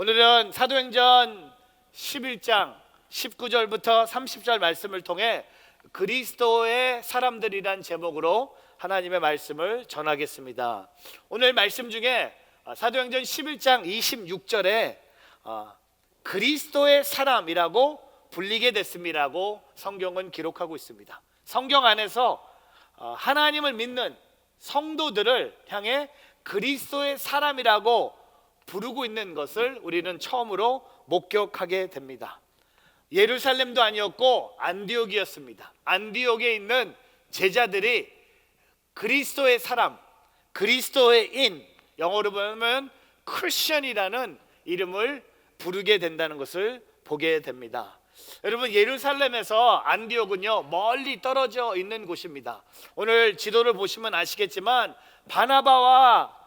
오늘은 사도행전 11장 19절부터 30절 말씀을 통해 그리스도의 사람들이란 제목으로 하나님의 말씀을 전하겠습니다. 오늘 말씀 중에 사도행전 11장 26절에 그리스도의 사람이라고 불리게 됐음이라고 성경은 기록하고 있습니다. 성경 안에서 하나님을 믿는 성도들을 향해 그리스도의 사람이라고 부르고 있는 것을 우리는 처음으로 목격하게 됩니다. 예루살렘도 아니었고 안디옥이었습니다. 안디옥에 있는 제자들이 그리스도의 사람, 그리스도의 인, 영어로 보면 크리스천이라는 이름을 부르게 된다는 것을 보게 됩니다. 여러분, 예루살렘에서 안디옥은요 멀리 떨어져 있는 곳입니다. 오늘 지도를 보시면 아시겠지만 바나바와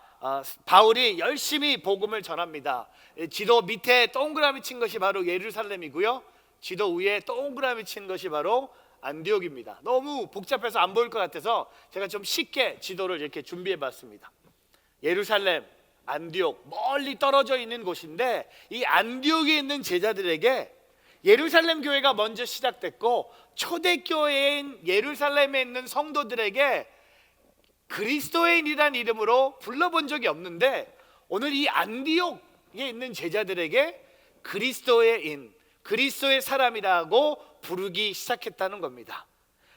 바울이 열심히 복음을 전합니다. 지도 밑에 동그라미 친 것이 바로 예루살렘이고요, 지도 위에 동그라미 친 것이 바로 안디옥입니다. 너무 복잡해서 안 보일 것 같아서 제가 좀 쉽게 지도를 이렇게 준비해 봤습니다. 예루살렘, 안디옥, 멀리 떨어져 있는 곳인데 이 안디옥에 있는 제자들에게 예루살렘 교회가 먼저 시작됐고 초대교회인 예루살렘에 있는 성도들에게 그리스도인이란 이름으로 불러본 적이 없는데 오늘 이 안디옥에 있는 제자들에게 그리스도의 인, 그리스도의 사람이라고 부르기 시작했다는 겁니다.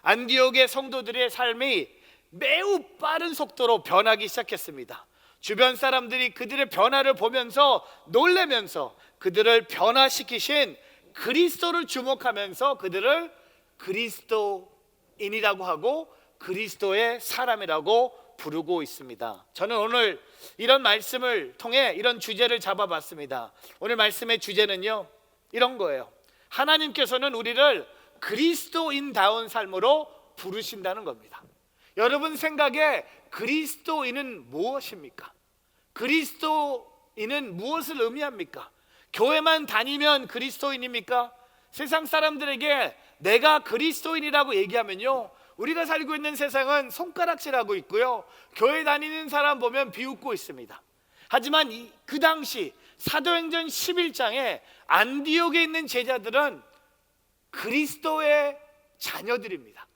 안디옥의 성도들의 삶이 매우 빠른 속도로 변하기 시작했습니다. 주변 사람들이 그들의 변화를 보면서 놀라면서 그들을 변화시키신 그리스도를 주목하면서 그들을 그리스도인이라고 하고 그리스도의 사람이라고 부르고 있습니다. 저는 오늘 이런 말씀을 통해 이런 주제를 잡아봤습니다. 오늘 말씀의 주제는요 이런 거예요. 하나님께서는 우리를 그리스도인다운 삶으로 부르신다는 겁니다. 여러분 생각에 그리스도인은 무엇입니까? 그리스도인은 무엇을 의미합니까? 교회만 다니면 그리스도인입니까? 세상 사람들에게 내가 그리스도인이라고 얘기하면요 우리가 살고 있는 세상은 손가락질하고 있고요, 교회 다니는 사람 보면 비웃고 있습니다. 하지만 그 당시 사도행전 11장에 안디옥에 있는 제자들은 그리스도의 자녀들입니다.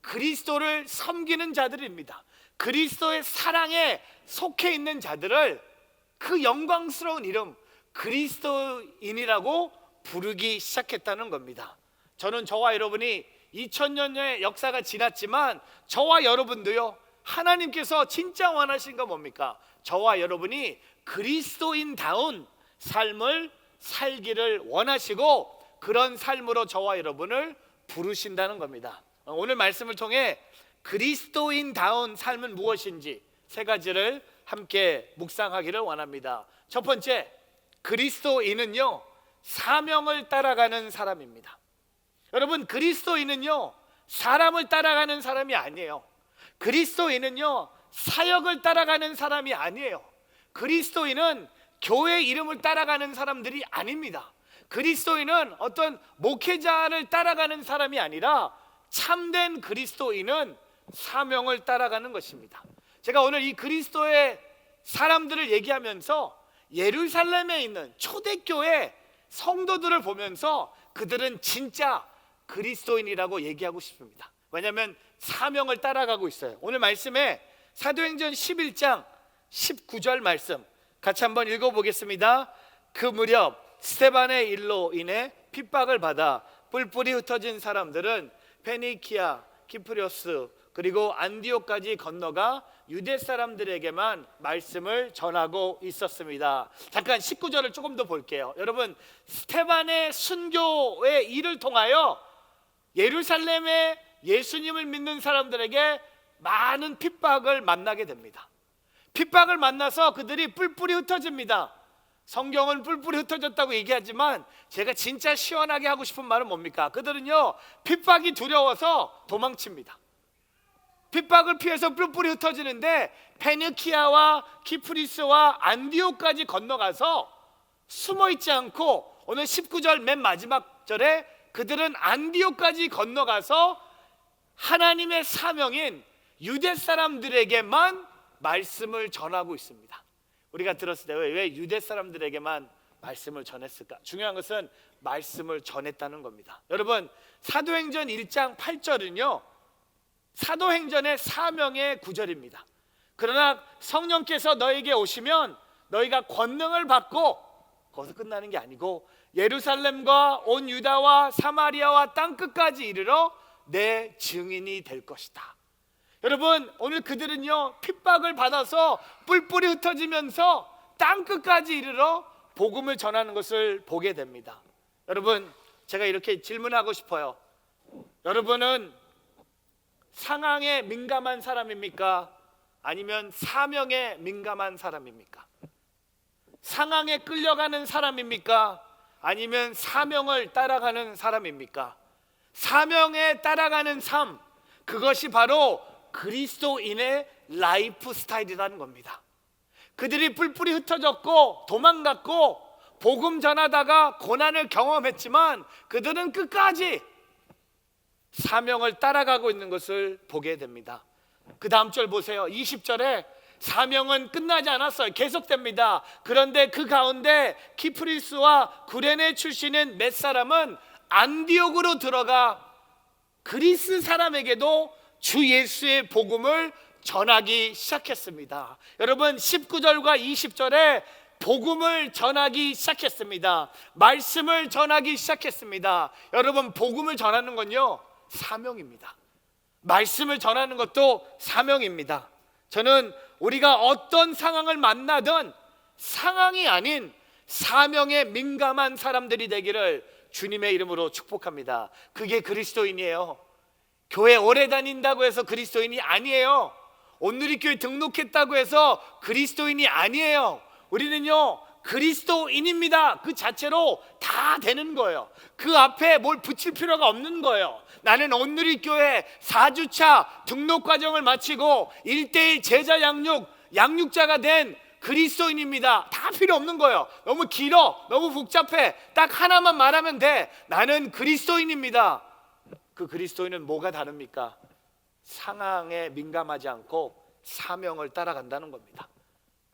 그리스도를 섬기는 자들입니다. 그리스도의 사랑에 속해 있는 자들을 그 영광스러운 이름 그리스도인이라고 부르기 시작했다는 겁니다. 저는 저와 여러분이 2000년의 역사가 지났지만 저와 여러분도요 하나님께서 진짜 원하신 건 뭡니까? 저와 여러분이 그리스도인다운 삶을 살기를 원하시고 그런 삶으로 저와 여러분을 부르신다는 겁니다. 오늘 말씀을 통해 그리스도인다운 삶은 무엇인지 세 가지를 함께 묵상하기를 원합니다. 첫 번째, 그리스도인은요 사명을 따라가는 사람입니다. 여러분, 그리스도인은요 사람을 따라가는 사람이 아니에요. 그리스도인은요 사역을 따라가는 사람이 아니에요. 그리스도인은 교회 이름을 따라가는 사람들이 아닙니다. 그리스도인은 어떤 목회자를 따라가는 사람이 아니라 참된 그리스도인은 사명을 따라가는 것입니다. 제가 오늘 이 그리스도의 사람들을 얘기하면서 예루살렘에 있는 초대교회 성도들을 보면서 그들은 진짜 그리스도인이라고 얘기하고 싶습니다. 왜냐하면 사명을 따라가고 있어요. 오늘 말씀에 사도행전 11장 19절 말씀 같이 한번 읽어보겠습니다. 그 무렵 스데반의 일로 인해 핍박을 받아 뿔뿔이 흩어진 사람들은 페니키아, 키프로스 그리고 안디옥까지 건너가 유대 사람들에게만 말씀을 전하고 있었습니다. 잠깐 19절을 조금 더 볼게요. 여러분, 스데반의 순교의 일을 통하여 예루살렘에 예수님을 믿는 사람들에게 많은 핍박을 만나게 됩니다. 핍박을 만나서 그들이 뿔뿔이 흩어집니다. 성경은 뿔뿔이 흩어졌다고 얘기하지만 제가 진짜 시원하게 하고 싶은 말은 뭡니까? 그들은요 핍박이 두려워서 도망칩니다. 핍박을 피해서 뿔뿔이 흩어지는데 페니키아와 키프리스와 안디옥까지 건너가서 숨어있지 않고 오늘 19절 맨 마지막 절에 그들은 안디옥까지 건너가서 하나님의 사명인 유대 사람들에게만 말씀을 전하고 있습니다. 우리가 들었을 때 왜 유대 사람들에게만 말씀을 전했을까? 중요한 것은 말씀을 전했다는 겁니다. 여러분, 사도행전 1장 8절은요 사도행전의 사명의 구절입니다. 그러나 성령께서 너에게 오시면 너희가 권능을 받고, 거기서 끝나는 게 아니고 예루살렘과 온 유다와 사마리아와 땅끝까지 이르러 내 증인이 될 것이다. 여러분, 오늘 그들은요 핍박을 받아서 뿔뿔이 흩어지면서 땅끝까지 이르러 복음을 전하는 것을 보게 됩니다. 여러분, 제가 이렇게 질문하고 싶어요. 여러분은 상황에 민감한 사람입니까? 아니면 사명에 민감한 사람입니까? 상황에 끌려가는 사람입니까? 아니면 사명을 따라가는 사람입니까? 사명에 따라가는 삶, 그것이 바로 그리스도인의 라이프 스타일이라는 겁니다. 그들이 뿔뿔이 흩어졌고 도망갔고 복음 전하다가 고난을 경험했지만 그들은 끝까지 사명을 따라가고 있는 것을 보게 됩니다. 그 다음 절 보세요. 20절에 사명은 끝나지 않았어요. 계속됩니다. 그런데 그 가운데 키프리스와 구레네 출신인 몇 사람은 안디옥으로 들어가 그리스 사람에게도 주 예수의 복음을 전하기 시작했습니다. 여러분, 19절과 20절에 복음을 전하기 시작했습니다. 말씀을 전하기 시작했습니다. 여러분, 복음을 전하는 건요 사명입니다. 말씀을 전하는 것도 사명입니다. 저는 우리가 어떤 상황을 만나든 상황이 아닌 사명에 민감한 사람들이 되기를 주님의 이름으로 축복합니다. 그게 그리스도인이에요. 교회 오래 다닌다고 해서 그리스도인이 아니에요. 온누리교회 등록했다고 해서 그리스도인이 아니에요. 우리는요 그리스도인입니다. 그 자체로 다 되는 거예요. 그 앞에 뭘 붙일 필요가 없는 거예요. 나는 온누리교회 4주차 등록 과정을 마치고 1:1 제자 양육자가 된 그리스도인입니다. 다 필요 없는 거예요. 너무 길어, 너무 복잡해. 딱 하나만 말하면 돼. 나는 그리스도인입니다. 그 그리스도인은 뭐가 다릅니까? 상황에 민감하지 않고 사명을 따라간다는 겁니다.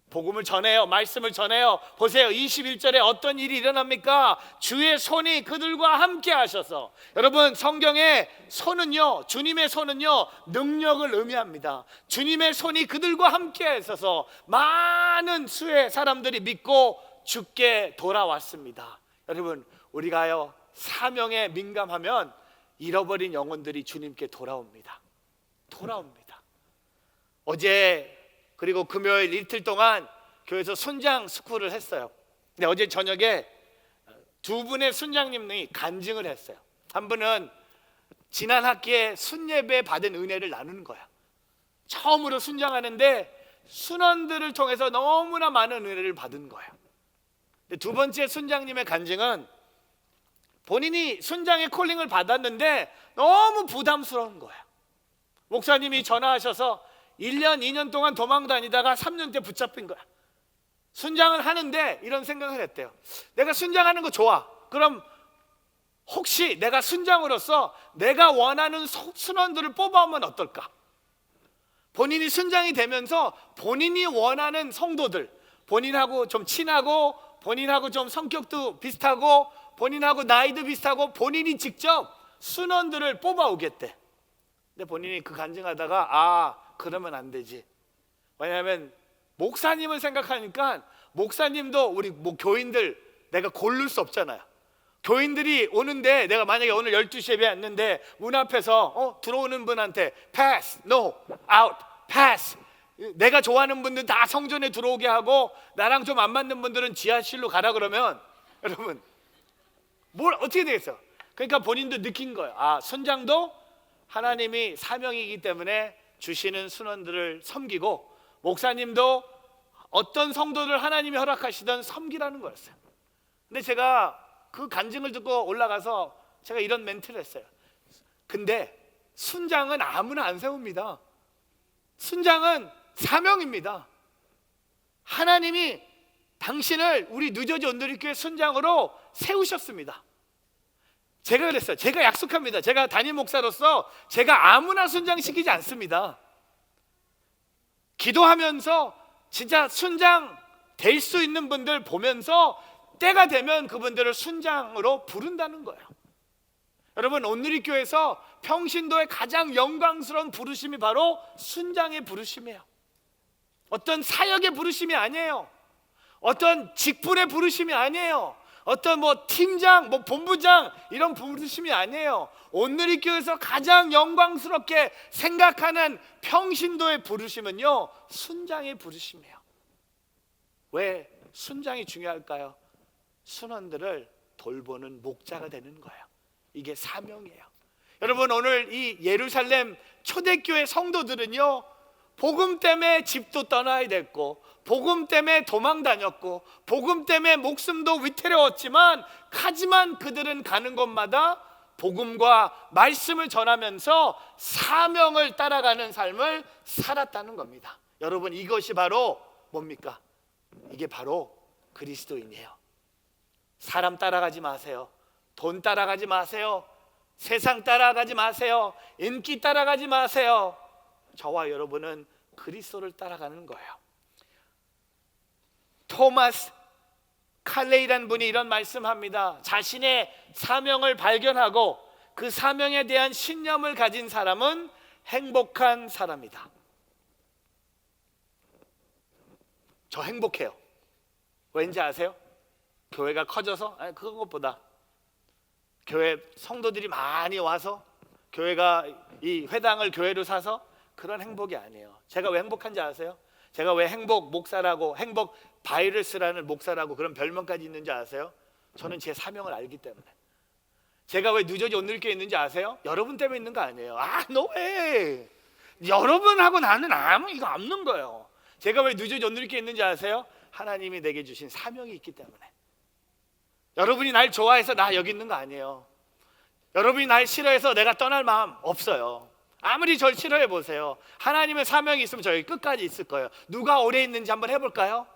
복음을 전해요. 말씀을 전해요. 보세요, 21절에 어떤 일이 일어납니까? 주의 손이 그들과 함께 하셔서. 여러분, 성경의 손은요, 주님의 손은요 능력을 의미합니다. 주님의 손이 그들과 함께 하셔서 많은 수의 사람들이 믿고 주께 돌아왔습니다. 여러분, 우리가요 사명에 민감하면 잃어버린 영혼들이 주님께 돌아옵니다. 어제 그리고 금요일 이틀 동안 교회에서 순장 스쿨을 했어요. 근데 어제 저녁에 두 분의 순장님이 간증을 했어요. 한 분은 지난 학기에 순예배 받은 은혜를 나누는 거야. 처음으로 순장하는데 순원들을 통해서 너무나 많은 은혜를 받은 거예요. 근데 두 번째 순장님의 간증은 본인이 순장의 콜링을 받았는데 너무 부담스러운 거야. 목사님이 전화하셔서 1년, 2년 동안 도망 다니다가 3년 때 붙잡힌 거야. 순장을 하는데 이런 생각을 했대요. 내가 순장하는 거 좋아. 그럼 혹시 내가 순장으로서 내가 원하는 순원들을 뽑아오면 어떨까? 본인이 순장이 되면서 본인이 원하는 성도들, 본인하고 좀 친하고 본인하고 좀 성격도 비슷하고 본인하고 나이도 비슷하고 본인이 직접 순원들을 뽑아오겠대. 근데 본인이 그 간증하다가 그러면 안 되지. 왜냐하면 목사님을 생각하니까 목사님도 우리 교인들 내가 고를 수 없잖아요. 교인들이 오는데 내가 만약에 오늘 12시에 예배 왔는데 문 앞에서 들어오는 분한테 pass, no, out, pass, 내가 좋아하는 분들 다 성전에 들어오게 하고 나랑 좀 안 맞는 분들은 지하실로 가라 그러면 여러분 뭘 어떻게 되겠어요? 그러니까 본인도 느낀 거예요. 순장도 하나님이 사명이기 때문에 주시는 순원들을 섬기고 목사님도 어떤 성도를 하나님이 허락하시던 섬기라는 거였어요. 근데 제가 그 간증을 듣고 올라가서 제가 이런 멘트를 했어요. 근데 순장은 아무나 안 세웁니다. 순장은 사명입니다. 하나님이 당신을 우리 뉴저지 온누리교회 순장으로 세우셨습니다. 제가 그랬어요. 제가 약속합니다. 제가 담임 목사로서 제가 아무나 순장시키지 않습니다. 기도하면서 진짜 순장 될 수 있는 분들 보면서 때가 되면 그분들을 순장으로 부른다는 거예요. 여러분, 온누리교회에서 평신도의 가장 영광스러운 부르심이 바로 순장의 부르심이에요. 어떤 사역의 부르심이 아니에요. 어떤 직분의 부르심이 아니에요. 어떤 팀장, 본부장 이런 부르심이 아니에요. 온누리교회에서 가장 영광스럽게 생각하는 평신도의 부르심은요, 순장의 부르심이에요. 왜 순장이 중요할까요? 순원들을 돌보는 목자가 되는 거예요. 이게 사명이에요. 여러분, 오늘 이 예루살렘 초대교회 성도들은요, 복음 때문에 집도 떠나야 됐고, 복음 때문에 도망 다녔고, 복음 때문에 목숨도 위태로웠지만, 하지만 그들은 가는 곳마다 복음과 말씀을 전하면서 사명을 따라가는 삶을 살았다는 겁니다. 여러분, 이것이 바로 뭡니까? 이게 바로 그리스도인이에요. 사람 따라가지 마세요. 돈 따라가지 마세요. 세상 따라가지 마세요. 인기 따라가지 마세요. 저와 여러분은 그리스도를 따라가는 거예요. 토마스 칼레이라는 분이 이런 말씀합니다. 자신의 사명을 발견하고 그 사명에 대한 신념을 가진 사람은 행복한 사람이다. 저 행복해요. 왠지 아세요? 교회가 커져서? 아니, 그런 것보다 교회 성도들이 많이 와서, 교회가 이 회당을 교회로 사서, 그런 행복이 아니에요. 제가 왜 행복한지 아세요? 제가 왜 행복 목사라고, 행복 바이러스라는 목사라고 그런 별명까지 있는지 아세요? 저는 제 사명을 알기 때문에. 제가 왜 뉴저지 온누리교회에 있는지 아세요? 여러분 때문에 있는 거 아니에요. 너 왜? 여러분하고 나는 이거 없는 거예요. 제가 왜 뉴저지 온누리교회에 있는지 아세요? 하나님이 내게 주신 사명이 있기 때문에. 여러분이 날 좋아해서 나 여기 있는 거 아니에요. 여러분이 날 싫어해서 내가 떠날 마음 없어요. 아무리 절 싫어해 보세요. 하나님의 사명이 있으면 저 여기 끝까지 있을 거예요. 누가 오래 있는지 한번 해볼까요?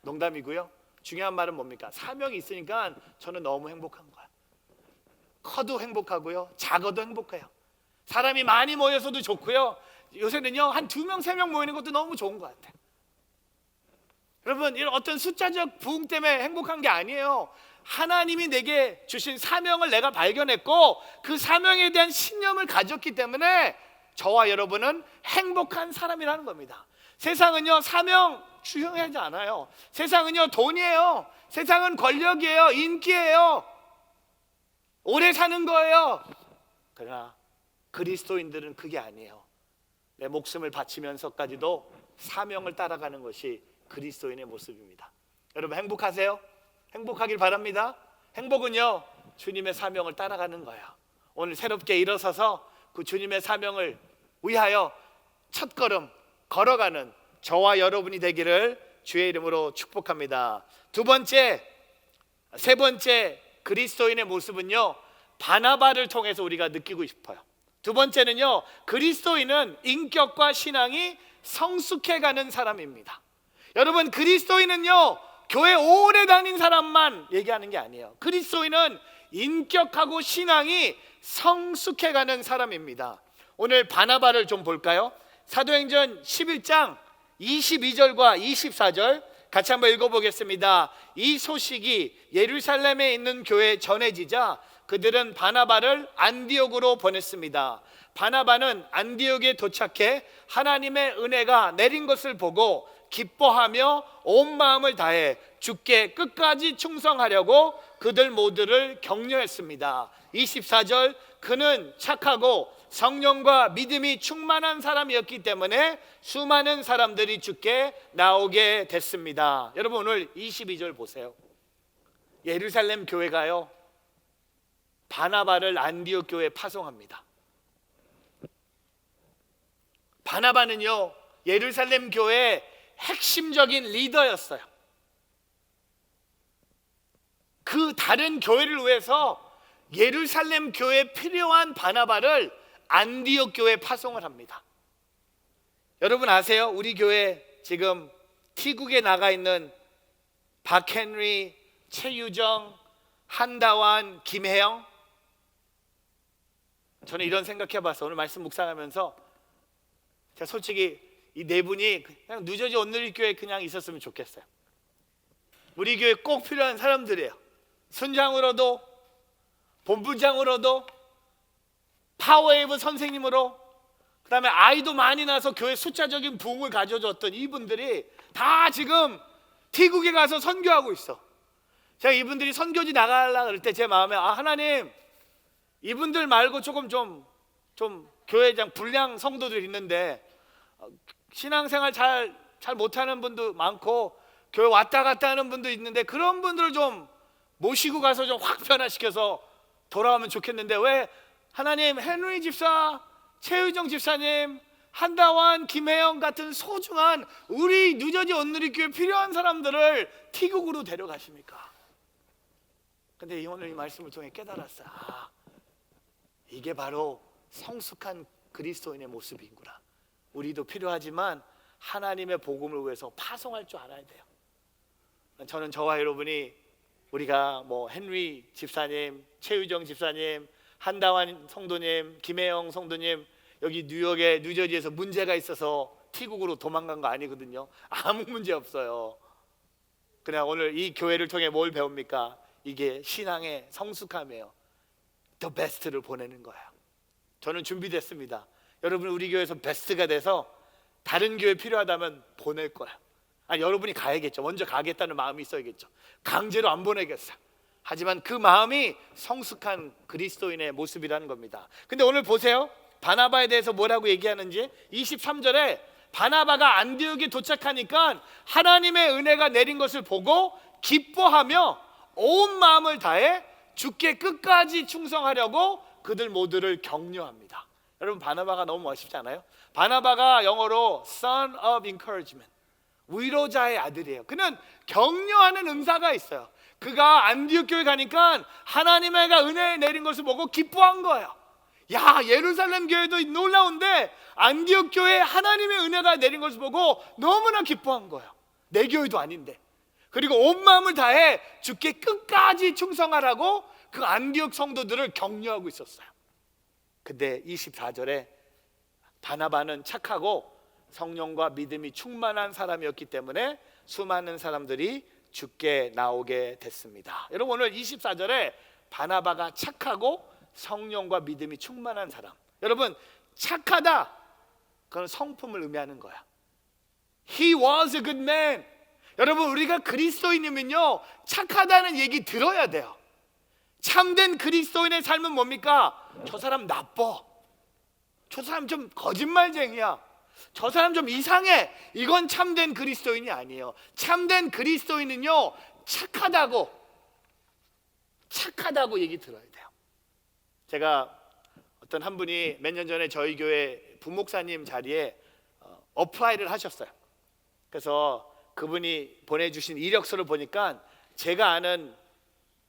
농담이고요. 중요한 말은 뭡니까? 사명이 있으니까 저는 너무 행복한 거예요. 커도 행복하고요, 작아도 행복해요. 사람이 많이 모여서도 좋고요, 요새는요 한 2명 3명 모이는 것도 너무 좋은 것 같아요. 여러분, 이런 어떤 숫자적 부흥 때문에 행복한 게 아니에요. 하나님이 내게 주신 사명을 내가 발견했고 그 사명에 대한 신념을 가졌기 때문에 저와 여러분은 행복한 사람이라는 겁니다. 세상은요 사명 중요하지 않아요. 세상은요 돈이에요. 세상은 권력이에요. 인기예요. 오래 사는 거예요. 그러나 그리스도인들은 그게 아니에요. 내 목숨을 바치면서까지도 사명을 따라가는 것이 그리스도인의 모습입니다. 여러분, 행복하세요? 행복하길 바랍니다. 행복은요 주님의 사명을 따라가는 거예요. 오늘 새롭게 일어서서 그 주님의 사명을 위하여 첫걸음 걸어가는 저와 여러분이 되기를 주의 이름으로 축복합니다. 세 번째 그리스도인의 모습은요 바나바를 통해서 우리가 느끼고 싶어요. 두 번째는요, 그리스도인은 인격과 신앙이 성숙해가는 사람입니다. 여러분, 그리스도인은요 교회 오래 다닌 사람만 얘기하는 게 아니에요. 그리스도인은 인격하고 신앙이 성숙해가는 사람입니다. 오늘 바나바를 좀 볼까요? 사도행전 11장 22절과 24절 같이 한번 읽어보겠습니다. 이 소식이 예루살렘에 있는 교회에 전해지자 그들은 바나바를 안디옥으로 보냈습니다. 바나바는 안디옥에 도착해 하나님의 은혜가 내린 것을 보고 기뻐하며 온 마음을 다해 주께 끝까지 충성하려고 그들 모두를 격려했습니다. 24절, 그는 착하고 성령과 믿음이 충만한 사람이었기 때문에 수많은 사람들이 주께 나오게 됐습니다. 여러분, 오늘 22절 보세요. 예루살렘 교회가요 바나바를 안디옥 교회에 파송합니다. 바나바는요 예루살렘 교회의 핵심적인 리더였어요. 그 다른 교회를 위해서 예루살렘 교회에 필요한 바나바를 안디옥 교회에 파송을 합니다. 여러분 아세요? 우리 교회 지금 T국에 나가 있는 박헨리, 최유정, 한다완, 김혜영, 저는 이런 생각해봤어요. 오늘 말씀 묵상하면서 제가 솔직히 이 네 분이 그냥 뉴저지 온누리교회에 그냥 있었으면 좋겠어요. 우리 교회 꼭 필요한 사람들이에요. 순장으로도, 본부장으로도, 파워웨이브 선생님으로, 그 다음에 아이도 많이 낳아서 교회 숫자적인 부흥을 가져줬던 이분들이 다 지금 태국에 가서 선교하고 있어. 제가 이분들이 선교지 나가려고 그럴 때 제 마음에 하나님, 이분들 말고 조금 좀 교회장 불량 성도들이 있는데 신앙생활 잘 못하는 분도 많고 교회 왔다 갔다 하는 분도 있는데 그런 분들을 좀 모시고 가서 좀 확 변화시켜서 돌아오면 좋겠는데 왜 하나님 헨리 집사, 최유정 집사님, 한다완, 김혜영 같은 소중한 우리 뉴저지 온누리교회 필요한 사람들을 태국으로 데려가십니까? 근데 오늘 이 말씀을 통해 깨달았어요. 이게 바로 성숙한 그리스도인의 모습이구나. 우리도 필요하지만 하나님의 복음을 위해서 파송할 줄 알아야 돼요. 저는 저와 여러분이 우리가 헨리 집사님, 최유정 집사님, 한다완 성도님, 김혜영 성도님 여기 뉴욕에 뉴저지에서 문제가 있어서 태국으로 도망간 거 아니거든요. 아무 문제 없어요. 그냥 오늘 이 교회를 통해 뭘 배웁니까? 이게 신앙의 성숙함이에요. The best를 보내는 거예요. 저는 준비됐습니다. 여러분 우리 교회에서 베스트가 돼서 다른 교회 필요하다면 보낼 거야. 여러분이 가야겠죠. 먼저 가겠다는 마음이 있어야겠죠. 강제로 안 보내겠어요. 하지만 그 마음이 성숙한 그리스도인의 모습이라는 겁니다. 근데 오늘 보세요. 바나바에 대해서 뭐라고 얘기하는지 23절에 바나바가 안디옥에 도착하니까 하나님의 은혜가 내린 것을 보고 기뻐하며 온 마음을 다해 주께 끝까지 충성하려고 그들 모두를 격려합니다. 여러분 바나바가 너무 멋있지 않아요? 바나바가 영어로 son of encouragement, 위로자의 아들이에요. 그는 격려하는 은사가 있어요. 그가 안디옥 교회 가니까 하나님의 은혜 내린 것을 보고 기뻐한 거예요. 야, 예루살렘 교회도 놀라운데 안디옥 교회에 하나님의 은혜가 내린 것을 보고 너무나 기뻐한 거예요. 내 교회도 아닌데. 그리고 온 마음을 다해 주께 끝까지 충성하라고 그 안디옥 성도들을 격려하고 있었어요. 근데 24절에 바나바는 착하고 성령과 믿음이 충만한 사람이었기 때문에 수많은 사람들이 주께 나오게 됐습니다. 여러분 오늘 24절에 바나바가 착하고 성령과 믿음이 충만한 사람. 여러분 착하다, 그건 성품을 의미하는 거야. He was a good man. 여러분 우리가 그리스도인이면요 착하다는 얘기 들어야 돼요. 참된 그리스도인의 삶은 뭡니까? 저 사람 나빠, 저 사람 좀 거짓말쟁이야, 저 사람 좀 이상해. 이건 참된 그리스도인이 아니에요. 참된 그리스도인은요 착하다고 얘기 들어야 돼요. 제가 어떤 한 분이 몇 년 전에 저희 교회 부목사님 자리에 어플라이를 하셨어요. 그래서 그분이 보내주신 이력서를 보니까 제가 아는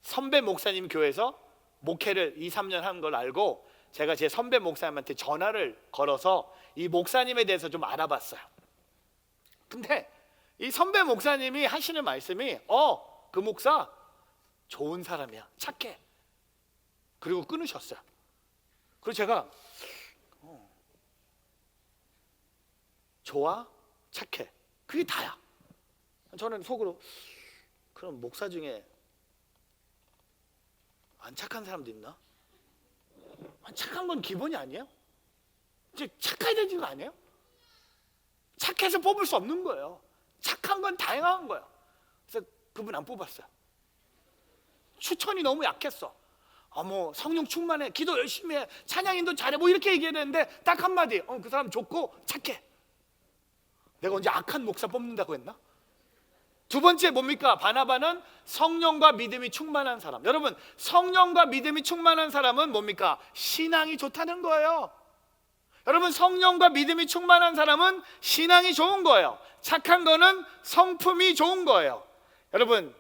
선배 목사님 교회에서 목회를 2, 3년 한 걸 알고 제가 제 선배 목사님한테 전화를 걸어서 이 목사님에 대해서 좀 알아봤어요. 근데 이 선배 목사님이 하시는 말씀이 그 목사 좋은 사람이야, 착해. 그리고 끊으셨어요. 그래서 제가 좋아, 착해, 그게 다야. 저는 속으로 그럼 목사 중에 안 착한 사람도 있나? 착한 건 기본이 아니에요? 이제 착해야 되는 거 아니에요? 착해서 뽑을 수 없는 거예요. 착한 건 다양한 거예요. 그래서 그분 안 뽑았어요. 추천이 너무 약했어. 성령 충만해, 기도 열심히 해, 찬양인도 잘해, 이렇게 얘기했는데 딱 한마디, 그 사람 좋고 착해. 내가 언제 악한 목사 뽑는다고 했나? 두 번째 뭡니까? 바나바는 성령과 믿음이 충만한 사람. 여러분 성령과 믿음이 충만한 사람은 뭡니까? 신앙이 좋다는 거예요. 여러분 성령과 믿음이 충만한 사람은 신앙이 좋은 거예요. 착한 거는 성품이 좋은 거예요. 여러분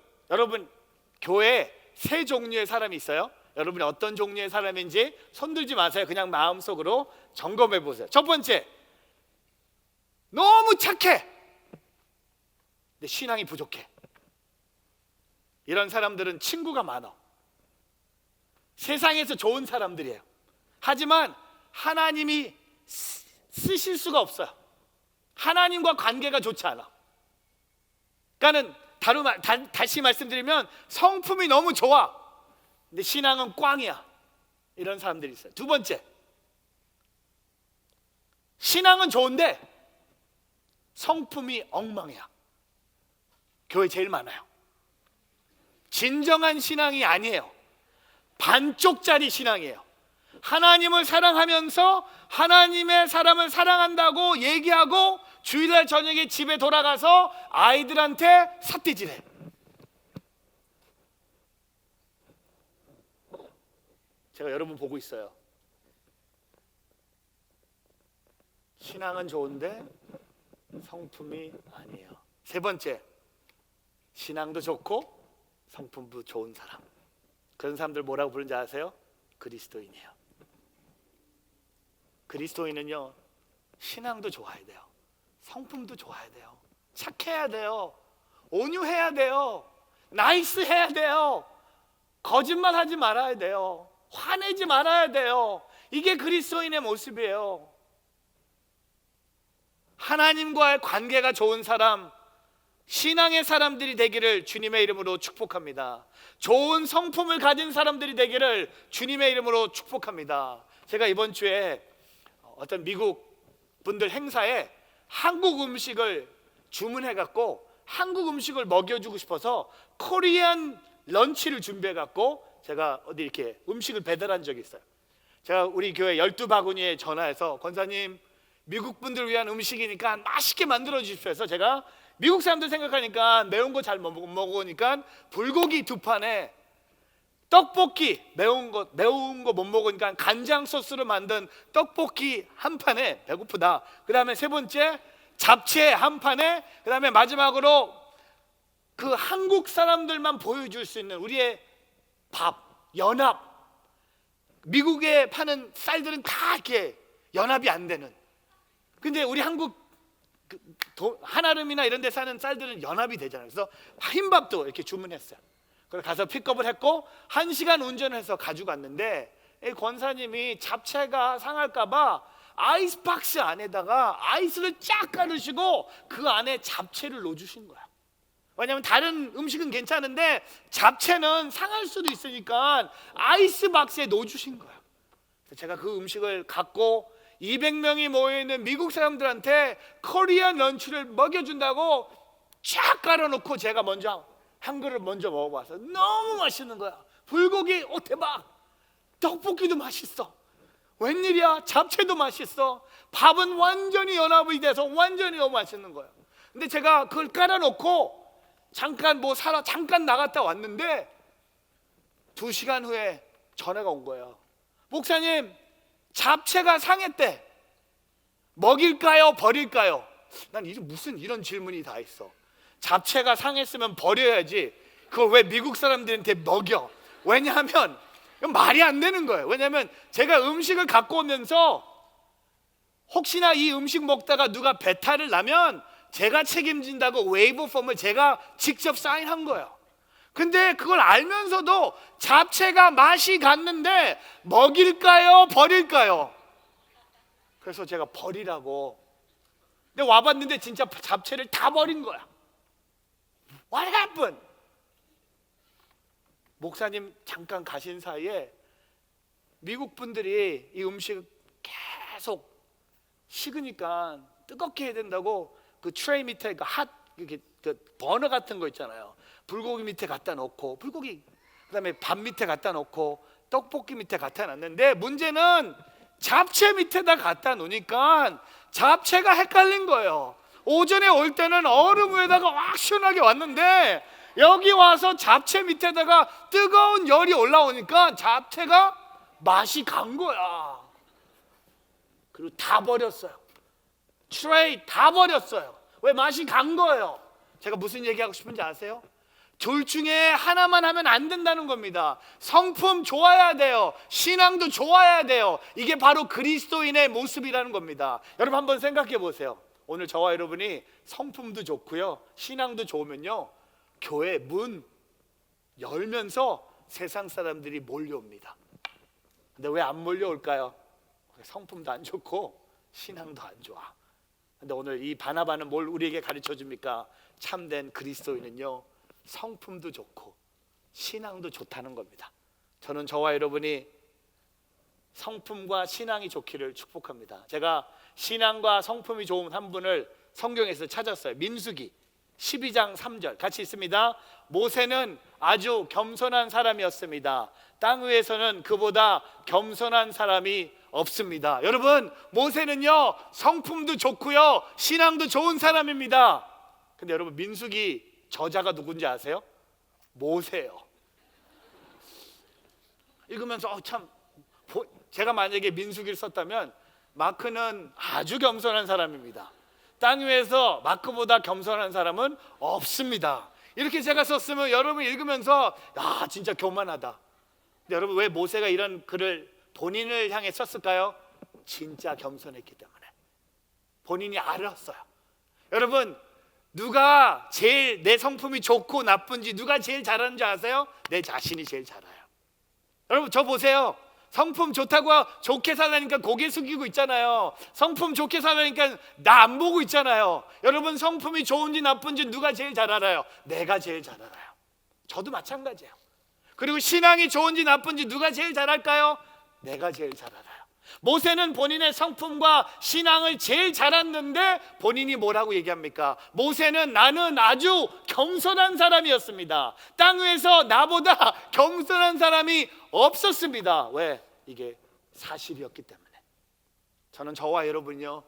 교회에 세 종류의 사람이 있어요. 여러분이 어떤 종류의 사람인지 손들지 마세요. 그냥 마음속으로 점검해 보세요. 첫 번째, 너무 착해, 근데 신앙이 부족해. 이런 사람들은 친구가 많아. 세상에서 좋은 사람들이에요. 하지만 하나님이 쓰실 수가 없어요. 하나님과 관계가 좋지 않아. 그러니까는 다시 말씀드리면 성품이 너무 좋아. 근데 신앙은 꽝이야. 이런 사람들이 있어요. 두 번째, 신앙은 좋은데 성품이 엉망이야. 교회 제일 많아요. 진정한 신앙이 아니에요. 반쪽짜리 신앙이에요. 하나님을 사랑하면서 하나님의 사람을 사랑한다고 얘기하고 주일날 저녁에 집에 돌아가서 아이들한테 삿대질해. 제가 여러분 보고 있어요. 신앙은 좋은데 성품이 아니에요. 세 번째, 신앙도 좋고 성품도 좋은 사람. 그런 사람들 뭐라고 부르는지 아세요? 그리스도인이에요. 그리스도인은요, 신앙도 좋아야 돼요. 성품도 좋아야 돼요. 착해야 돼요. 온유해야 돼요. 나이스해야 돼요. 거짓말하지 말아야 돼요. 화내지 말아야 돼요. 이게 그리스도인의 모습이에요. 하나님과의 관계가 좋은 사람, 신앙의 사람들이 되기를 주님의 이름으로 축복합니다. 좋은 성품을 가진 사람들이 되기를 주님의 이름으로 축복합니다. 제가 이번 주에 어떤 미국 분들 행사에 한국 음식을 주문해 갖고 한국 음식을 먹여주고 싶어서 코리안 런치를 준비해 갖고 제가 어디 이렇게 음식을 배달한 적이 있어요. 제가 우리 교회 12바구니에 전화해서 권사님, 미국 분들 위한 음식이니까 맛있게 만들어 주십시오 해서 제가 미국 사람들 생각하니까 매운 거 잘 못 먹으니까 불고기 2판에 떡볶이, 매운 거 못 먹으니까 간장 소스로 만든 떡볶이 1판에 배고프다. 그 다음에 세 번째, 잡채 1판에, 그 다음에 마지막으로 그 한국 사람들만 보여줄 수 있는 우리의 밥, 연합. 미국에 파는 쌀들은 다 이렇게 연합이 안 되는. 근데 우리 한국 한아름이나 이런 데 사는 쌀들은 연합이 되잖아요. 그래서 흰밥도 이렇게 주문했어요. 그래서 가서 픽업을 했고 1시간 운전해서 가지고 갔는데 권사님이 잡채가 상할까봐 아이스박스 안에다가 아이스를 쫙 깔으시고 그 안에 잡채를 넣어주신 거야. 왜냐하면 다른 음식은 괜찮은데 잡채는 상할 수도 있으니까 아이스박스에 넣어주신 거야. 그래서 제가 그 음식을 갖고 200명이 모여있는 미국 사람들한테 코리안 런치를 먹여준다고 쫙 깔아놓고 제가 먼저 한 그릇 먼저 먹어봐서 너무 맛있는 거야. 불고기 대박, 떡볶이도 맛있어. 웬일이야, 잡채도 맛있어. 밥은 완전히 연합이 돼서 완전히 너무 맛있는 거야. 근데 제가 그걸 깔아놓고 잠깐 잠깐 나갔다 왔는데 2시간 후에 전화가 온 거예요. 목사님, 잡채가 상했대. 먹일까요? 버릴까요? 난 무슨 이런 질문이 다 있어. 잡채가 상했으면 버려야지. 그걸 왜 미국 사람들한테 먹여? 왜냐하면 말이 안 되는 거예요. 왜냐하면 제가 음식을 갖고 오면서 혹시나 이 음식 먹다가 누가 배탈을 나면 제가 책임진다고 웨이브 폼을 제가 직접 사인한 거예요. 근데 그걸 알면서도 잡채가 맛이 갔는데 먹일까요? 버릴까요? 그래서 제가 버리라고. 근데 와봤는데 진짜 잡채를 다 버린 거야. What happened? 목사님 잠깐 가신 사이에 미국 분들이 이 음식 계속 식으니까 뜨겁게 해야 된다고 그 트레이 밑에 그 버너 같은 거 있잖아요. 불고기 밑에 갖다 놓고 불고기 그다음에 밥 밑에 갖다 놓고 떡볶이 밑에 갖다 놨는데 문제는 잡채 밑에다 갖다 놓으니까 잡채가 헷갈린 거예요. 오전에 올 때는 얼음 위에다가 확 시원하게 왔는데 여기 와서 잡채 밑에다가 뜨거운 열이 올라오니까 잡채가 맛이 간 거야. 그리고 다 버렸어요. 트레이 다 버렸어요. 왜? 맛이 간 거예요. 제가 무슨 얘기하고 싶은지 아세요? 둘 중에 하나만 하면 안 된다는 겁니다. 성품 좋아야 돼요. 신앙도 좋아야 돼요. 이게 바로 그리스도인의 모습이라는 겁니다. 여러분 한번 생각해 보세요. 오늘 저와 여러분이 성품도 좋고요, 신앙도 좋으면요, 교회 문 열면서 세상 사람들이 몰려옵니다. 근데 왜 안 몰려올까요? 성품도 안 좋고 신앙도 안 좋아. 근데 오늘 이 바나바는 뭘 우리에게 가르쳐 줍니까? 참된 그리스도인은요, 성품도 좋고 신앙도 좋다는 겁니다. 저는 저와 여러분이 성품과 신앙이 좋기를 축복합니다. 제가 신앙과 성품이 좋은 한 분을 성경에서 찾았어요. 민수기 12장 3절 같이 있습니다. 모세는 아주 겸손한 사람이었습니다. 땅 위에서는 그보다 겸손한 사람이 없습니다. 여러분, 모세는요 성품도 좋고요 신앙도 좋은 사람입니다. 근데 여러분, 민수기 저자가 누군지 아세요? 모세예요. 읽으면서 참, 제가 만약에 민수기를 썼다면 마크는 아주 겸손한 사람입니다. 땅 위에서 마크보다 겸손한 사람은 없습니다. 이렇게 제가 썼으면 여러분 읽으면서 야, 진짜 교만하다. 근데 여러분, 왜 모세가 이런 글을 본인을 향해 썼을까요? 진짜 겸손했기 때문에. 본인이 알았어요. 여러분, 누가 제일 내 성품이 좋고 나쁜지, 누가 제일 잘하는지 아세요? 내 자신이 제일 잘 알아요. 여러분, 저 보세요. 성품 좋다고 좋게 살라니까 고개 숙이고 있잖아요. 성품 좋게 살라니까 나 안 보고 있잖아요. 여러분, 성품이 좋은지 나쁜지 누가 제일 잘 알아요? 내가 제일 잘 알아요. 저도 마찬가지예요. 그리고 신앙이 좋은지 나쁜지 누가 제일 잘 알까요? 내가 제일 잘 알아요. 모세는 본인의 성품과 신앙을 제일 잘 알았는데 본인이 뭐라고 얘기합니까? 모세는 나는 아주 겸손한 사람이었습니다. 땅 위에서 나보다 겸손한 사람이 없었습니다. 왜? 이게 사실이었기 때문에. 저는 저와 여러분요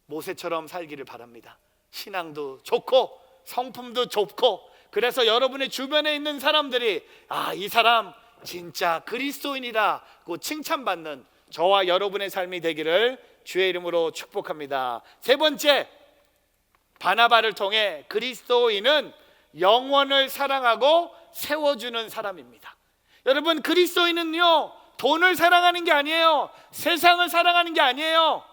모세처럼 살기를 바랍니다. 신앙도 좋고 성품도 좋고, 그래서 여러분의 주변에 있는 사람들이 이 사람 진짜 그리스도인이라고 칭찬받는 저와 여러분의 삶이 되기를 주의 이름으로 축복합니다. 세 번째, 바나바를 통해 그리스도인은 영혼을 사랑하고 세워주는 사람입니다. 여러분, 그리스도인은요 돈을 사랑하는 게 아니에요. 세상을 사랑하는 게 아니에요.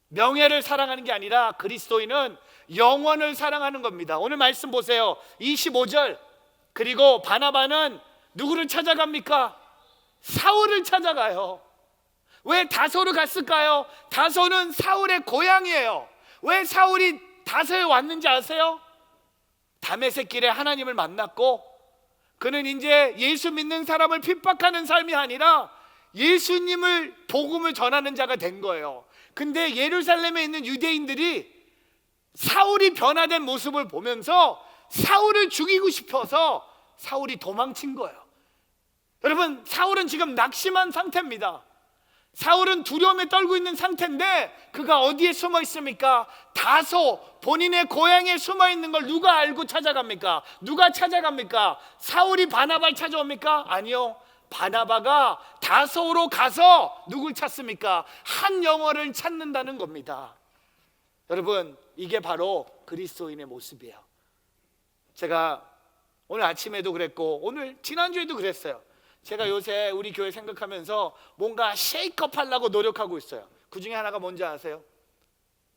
명예를 사랑하는 게 아니라 그리스도인은 영혼을 사랑하는 겁니다. 오늘 말씀 보세요. 25절. 그리고 바나바는 누구를 찾아갑니까? 사울을 찾아가요. 왜 다소로 갔을까요? 다소는 사울의 고향이에요. 왜 사울이 다소에 왔는지 아세요? 다메섹 길에 하나님을 만났고, 그는 이제 예수 믿는 사람을 핍박하는 삶이 아니라 예수님을 복음을 전하는 자가 된 거예요. 근데 예루살렘에 있는 유대인들이 사울이 변화된 모습을 보면서 사울을 죽이고 싶어서 사울이 도망친 거예요. 여러분, 사울은 지금 낙심한 상태입니다. 사울은 두려움에 떨고 있는 상태인데 그가 어디에 숨어 있습니까? 다소, 본인의 고향에 숨어 있는 걸 누가 알고 찾아갑니까? 누가 찾아갑니까? 사울이 바나바를 찾아옵니까? 아니요. 바나바가 다소로 가서 누굴 찾습니까? 한 영혼을 찾는다는 겁니다. 여러분, 이게 바로 그리스도인의 모습이에요. 제가 오늘 아침에도 그랬고 오늘 지난주에도 그랬어요. 제가 요새 우리 교회 생각하면서 뭔가 쉐이크업 하려고 노력하고 있어요. 그 중에 하나가 뭔지 아세요?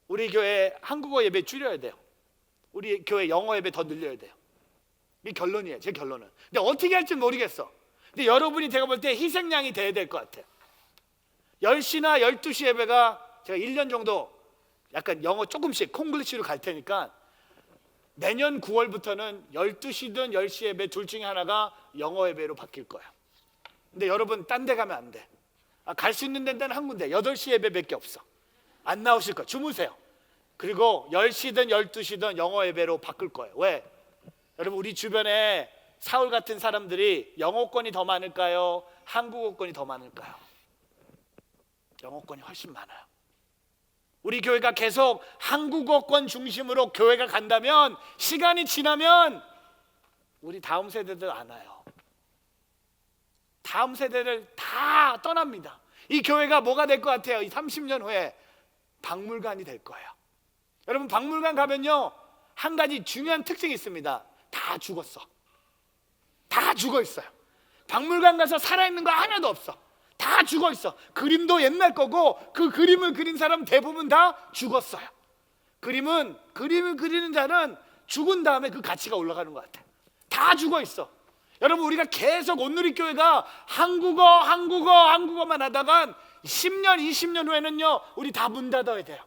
우리 교회 한국어 예배 줄여야 돼요. 우리 교회 영어 예배 더 늘려야 돼요. 이게 결론이에요. 제 결론은. 근데 어떻게 할지 모르겠어. 근데 여러분이 제가 볼 때 희생양이 돼야 될 것 같아요. 10시나 12시 예배가 제가 1년 정도 약간 영어 조금씩 콩글리시로 갈 테니까 내년 9월부터는 12시든 10시 예배 둘 중에 하나가 영어 예배로 바뀔 거야. 근데 여러분, 딴 데 가면 안 돼. 갈 수 있는 데는 한 군데, 8시 예배밖에 없어. 안 나오실 거야. 주무세요. 그리고 10시든 12시든 영어 예배로 바꿀 거예요. 왜? 여러분, 우리 주변에 사울 같은 사람들이 영어권이 더 많을까요? 한국어권이 더 많을까요? 영어권이 훨씬 많아요. 우리 교회가 계속 한국어권 중심으로 교회가 간다면 시간이 지나면 우리 다음 세대들 안 와요. 다음 세대를 다 떠납니다. 이 교회가 뭐가 될 것 같아요? 이 30년 후에 박물관이 될 거예요. 여러분, 박물관 가면요 한 가지 중요한 특징이 있습니다. 다 죽었어. 다 죽어 있어요. 박물관 가서 살아있는 거 하나도 없어. 다 죽어 있어. 그림도 옛날 거고 그 그림을 그린 사람 대부분 다 죽었어요. 그림을 그리는 자는 죽은 다음에 그 가치가 올라가는 것 같아요. 다 죽어 있어. 여러분, 우리가 계속 온누리교회가 한국어만 하다간 10년, 20년 후에는요 우리 다 문 닫아야 돼요.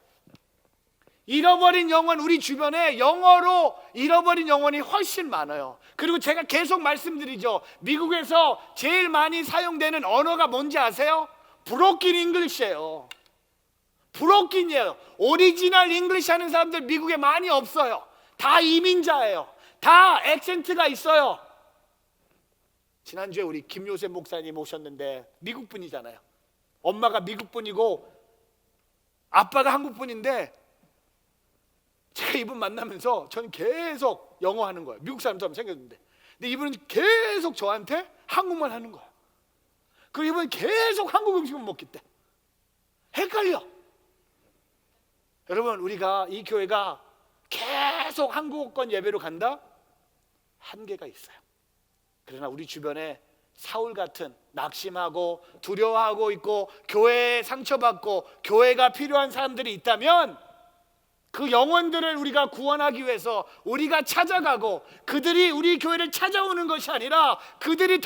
잃어버린 영혼, 우리 주변에 영어로 잃어버린 영혼이 훨씬 많아요. 그리고 제가 계속 말씀드리죠. 미국에서 제일 많이 사용되는 언어가 뭔지 아세요? 브로킨 잉글리시예요. 브로킨이에요. 오리지널 잉글리시 하는 사람들 미국에 많이 없어요. 다 이민자예요. 다 액센트가 있어요. 지난주에 우리 김요셉 목사님 오셨는데 미국 분이잖아요. 엄마가 미국 분이고 아빠가 한국 분인데 제가 이분 만나면서 저는 계속 영어 하는 거예요. 미국 사람처럼 생겼는데, 근데 이분은 계속 저한테 한국말 하는 거예요. 그리고 이분은 계속 한국 음식을 먹기 때문에 헷갈려. 여러분, 우리가 이 교회가 계속 한국어권 예배로 간다? 한계가 있어요. 그러나 우리 주변에 사울 같은 낙심하고 두려워하고 있고 교회에 상처받고 교회가 필요한 사람들이 있다면 그 영혼들을 우리가 구원하기 위해서 우리가 찾아가고 그들이 우리 교회를 찾아오는 것이 아니라 그들이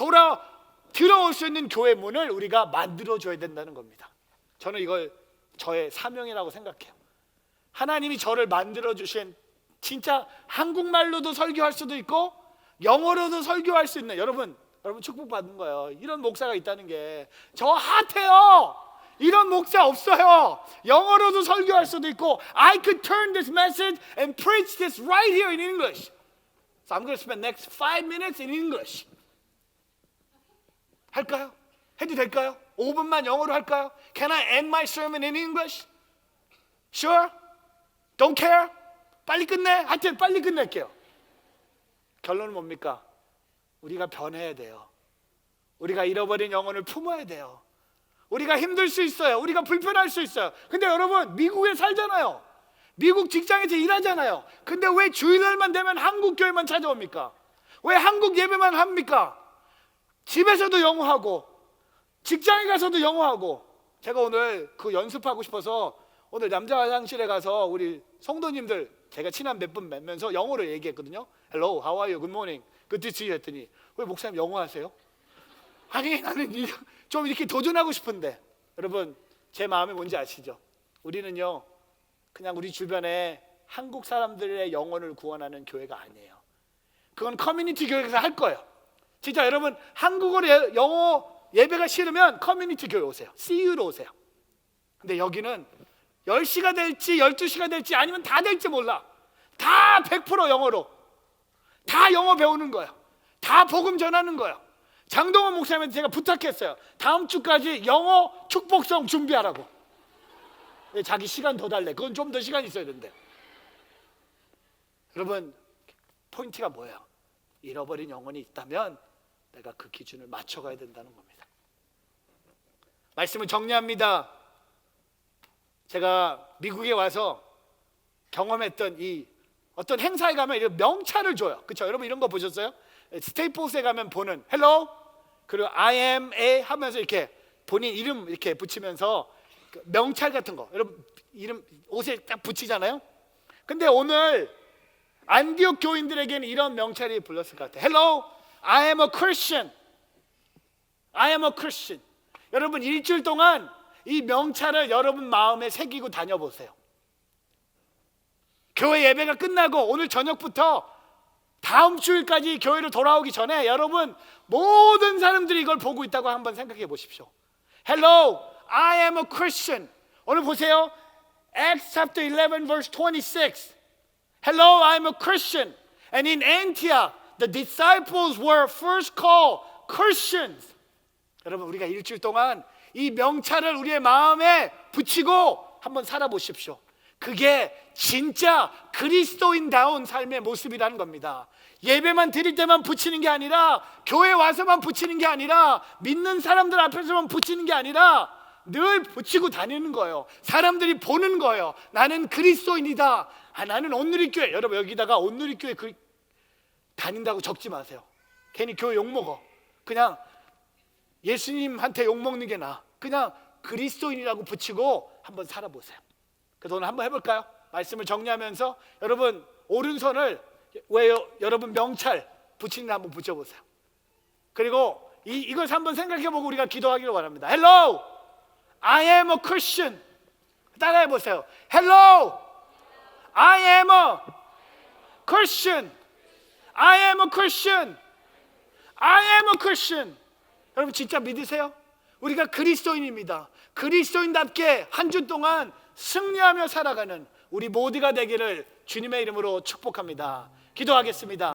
들어올 수 있는 교회 문을 우리가 만들어줘야 된다는 겁니다. 저는 이걸 저의 사명이라고 생각해요. 하나님이 저를 만들어주신, 진짜 한국말로도 설교할 수도 있고 영어로도 설교할 수 있는, 여러분 축복받은 거예요. 이런 목사가 있다는 게 저 핫해요. 이런 목사 없어요. 영어로도 설교할 수도 있고 I could turn this message and preach this right here in English. So I'm going to spend next 5 minutes in English. 할까요? 해도 될까요? 5분만 영어로 할까요? Can I end my sermon in English? Sure? Don't care? 빨리 끝내? 하여튼 빨리 끝낼게요. 결론은 뭡니까? 우리가 변해야 돼요. 우리가 잃어버린 영혼을 품어야 돼요. 우리가 힘들 수 있어요. 우리가 불편할 수 있어요. 근데 여러분, 미국에 살잖아요. 미국 직장에서 일하잖아요. 근데 왜 주일날만 되면 한국 교회만 찾아옵니까? 왜 한국 예배만 합니까? 집에서도 영어하고 직장에 가서도 영어하고. 제가 오늘 그 연습하고 싶어서 오늘 남자 화장실에 가서 우리 성도님들 제가 친한 몇 분 만나면서 영어로 얘기했거든요. Hello, how are you? Good morning. Good to see you 했더니 왜 목사님 영어 하세요? 아니 나는 좀 이렇게 도전하고 싶은데. 여러분, 제 마음이 뭔지 아시죠? 우리는요 그냥 우리 주변에 한국 사람들의 영혼을 구원하는 교회가 아니에요. 그건 커뮤니티 교회에서 할 거예요. 진짜 여러분, 한국어로 영어 예배가 싫으면 커뮤니티 교회 오세요. CU로 오세요. 근데 여기는 10시가 될지 12시가 될지 아니면 다 될지 몰라. 다 100% 영어로, 다 영어 배우는 거예요. 다 복음 전하는 거예요. 장동원 목사님한테 제가 부탁했어요. 다음 주까지 영어 축복성 준비하라고. 자기 시간 더 달래. 그건 좀 더 시간 있어야 된대. 여러분, 포인트가 뭐예요? 잃어버린 영혼이 있다면 내가 그 기준을 맞춰가야 된다는 겁니다. 말씀을 정리합니다. 제가 미국에 와서 경험했던 이 어떤 행사에 가면 이런 명찰을 줘요. 그렇죠? 여러분 이런 거 보셨어요? 스테이플스에 가면 보는 hello 그리고 I am a 하면서 이렇게 본인 이름 이렇게 붙이면서 명찰 같은 거 여러분 이름 옷에 딱 붙이잖아요. 근데 오늘 안디옥 교인들에게는 이런 명찰이 불렀을 것 같아요. Hello, I am a Christian. I am a Christian. 여러분 일주일 동안 이 명찰을 여러분 마음에 새기고 다녀보세요. 교회 예배가 끝나고 오늘 저녁부터 다음 주일까지 교회로 돌아오기 전에 여러분 모든 사람들이 이걸 보고 있다고 한번 생각해 보십시오. Hello, I am a Christian. 오늘 보세요. Acts chapter 11 verse 26. Hello, I am a Christian. And in Antioch, the disciples were first called Christians. 여러분 우리가 일주일 동안 이 명찰을 우리의 마음에 붙이고 한번 살아보십시오. 그게 진짜 그리스도인다운 삶의 모습이라는 겁니다. 예배만 드릴 때만 붙이는 게 아니라 교회 와서만 붙이는 게 아니라 믿는 사람들 앞에서만 붙이는 게 아니라 늘 붙이고 다니는 거예요. 사람들이 보는 거예요. 나는 그리스도인이다. 나는 온누리교회. 여러분 여기다가 온누리교회 다닌다고 적지 마세요. 괜히 교회 욕먹어. 그냥 예수님한테 욕먹는 게 나아. 그냥 그리스도인이라고 붙이고 한번 살아보세요. 그래서 오늘 한번 해볼까요? 말씀을 정리하면서 여러분 오른손을 여러분 명찰 붙이는 한번 붙여보세요. 그리고 이걸 한번 생각해보고 우리가 기도하기를 원합니다. Hello, I am a Christian. 따라해보세요. Hello, I am a Christian. I am a Christian. I am a Christian. 여러분 진짜 믿으세요? 우리가 그리스도인입니다. 그리스도인답게 한 주 동안 승리하며 살아가는 우리 모두가 되기를 주님의 이름으로 축복합니다. 기도하겠습니다.